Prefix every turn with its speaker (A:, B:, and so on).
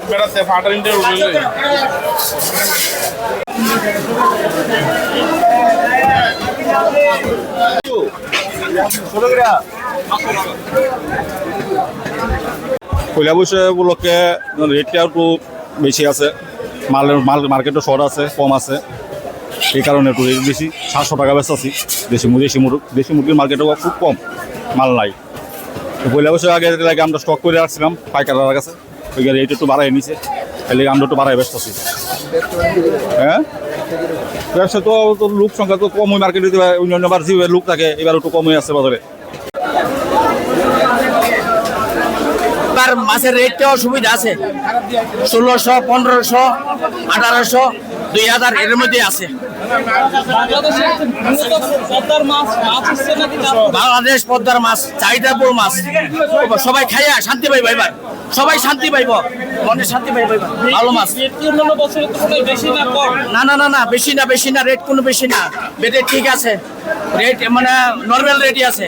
A: বেড়াতে ফাটার ইন্টার
B: পয়লা বৈশাখ উপলক্ষে রেটটা একটু বেশি আছে, মার্কেটও শর্ট আছে, কম আছে, এই কারণে একটু রেট বেশি। 700 টাকা বেচা আছি। দেশি মুরগির মার্কেটও খুব কম, মাল নাই। পয়লা বৈশাখ আগে আমরা স্টক করে রাখছিলাম পাইকাররা কাছে, ওই রেট একটু বাড়াই নিছে, তাহলে আমরা একটু বাড়াই ব্যস্ত আছি। হ্যাঁ, ব্যবসা তো লোক সংখ্যা তো কম, ওই মার্কেটে অন্যবার যে লোক থাকে এবার একটু কমই আছে বাজারে।
C: মাছের রেটটাও সুবিধা আছে, 1600, 1500, 1800, 2000 এর মধ্যে আছে। বাংলাদেশ পদ্মার মাছ, চাহিদাপুর মাছ, সবাই খাইয়া শান্তি পাইব, এবার সবাই শান্তি পাইব, মনে শান্তি পাইব। ভালো মাছ। না না না না, বেশি না, রেট কোনো বেশি না, রেট ঠিক আছে, রেট মানে নর্মাল রেটই আছে।